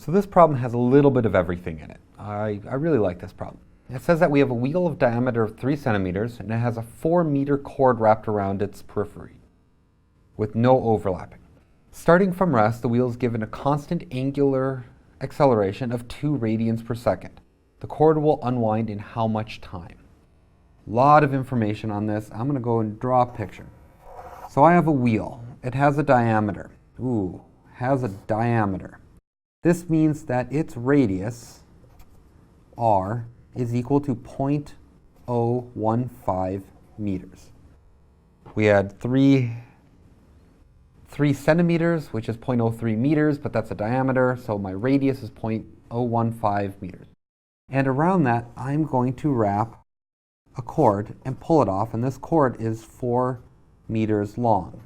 So this problem has a little bit of everything in it. I really like this problem. It says that we have a wheel of diameter of 3 centimeters and it has a 4-meter cord wrapped around its periphery with no overlapping. Starting from rest, the wheel is given a constant angular acceleration of 2 radians per second. The cord will unwind in how much time? A lot of information on this. I'm going to go and draw a picture. So I have a wheel. It has a diameter. Has a diameter. This means that its radius, r, is equal to 0.015 meters. We had 3 centimeters, which is 0.03 meters, but that's a diameter, so my radius is 0.015 meters. And around that, I'm going to wrap a cord and pull it off, and this cord is 4 meters long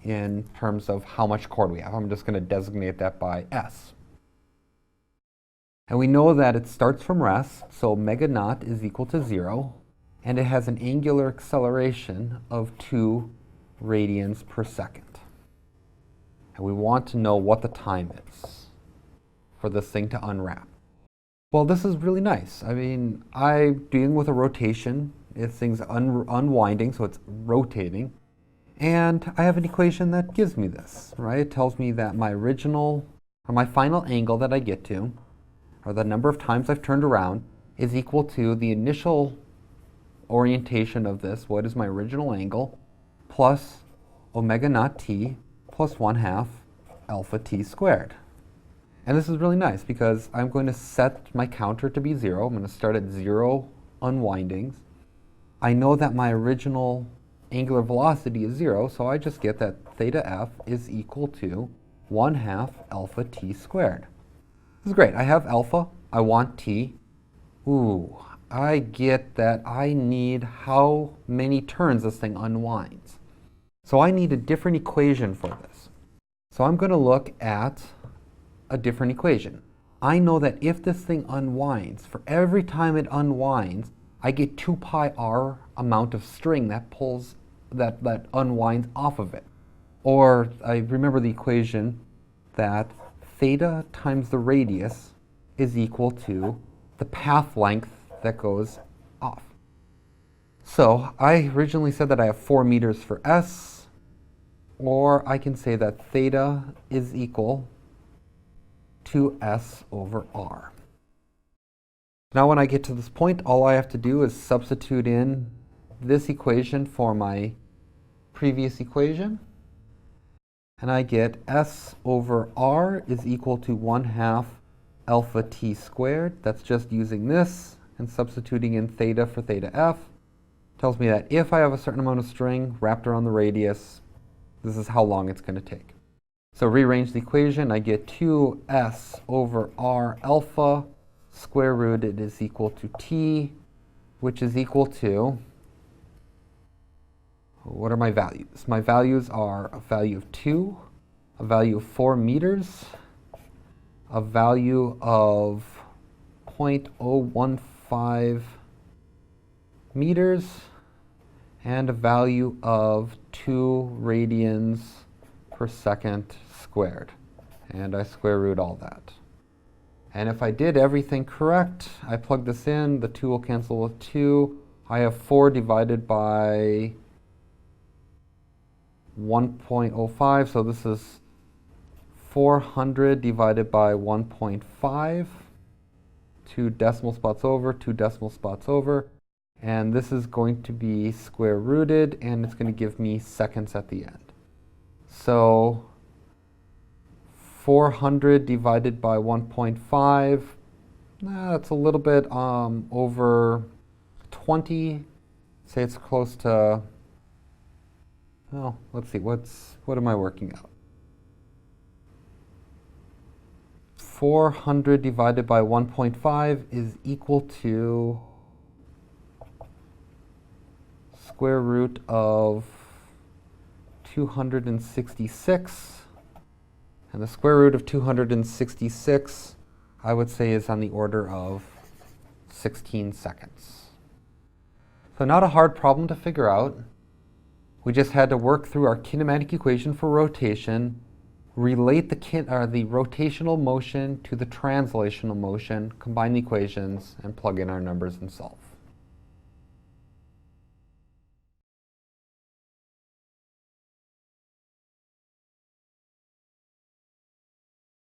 in terms of how much cord we have. I'm just going to designate that by S. And we know that it starts from rest, so omega naught is equal to 0, and it has an angular acceleration of 2 radians per second. And we want to know what the time is for this thing to unwrap. Well, this is really nice. I mean, I'm dealing with a rotation. This thing's unwinding, so it's rotating. And I have an equation that gives me this, right? It tells me that my original, or my final angle that I get to, or the number of times I've turned around, is equal to the initial orientation of this, what is my original angle, plus omega naught t plus 1/2 alpha t squared. And this is really nice because I'm going to set my counter to be 0. I'm going to start at 0 unwindings. I know that my original angular velocity is 0, so I just get that theta f is equal to 1/2 alpha t squared. This is great. I have alpha. I want t. I get that I need how many turns this thing unwinds. So I need a different equation for this. So I'm going to look at a different equation. I know that if this thing unwinds, for every time it unwinds, I get 2 pi r amount of string that pulls, that unwinds off of it. Or I remember the equation that theta times the radius is equal to the path length that goes off. So I originally said that I have 4 meters for S, or I can say that theta is equal to S over R. Now when I get to this point, all I have to do is substitute in this equation for my previous equation, and I get S over R is equal to 1/2 alpha t squared. That's just using this and substituting in theta for theta f. Tells me that if I have a certain amount of string wrapped around the radius, this is how long it's going to take. So rearrange the equation, I get 2s over r alpha square rooted is equal to t, which is equal to, what are my values? My values are a value of 2, a value of 4 meters, a value of 0.015 meters, and a value of 2 radians per second squared. And I square root all that. And if I did everything correct, I plug this in, the 2 will cancel with 2. I have 4 divided by 1.05, so this is 400 divided by 1.5. 2 decimal spots over, 2 decimal spots over. And this is going to be square rooted, and it's going to give me seconds at the end. So 400 divided by 1.5, that's a little bit over 20. Say it's close to, well, let's see, what am I working out? 400 divided by 1.5 is equal to square root of 266. And the square root of 266, I would say, is on the order of 16 seconds. So not a hard problem to figure out. We just had to work through our kinematic equation for rotation, relate the rotational motion to the translational motion, combine the equations, and plug in our numbers and solve.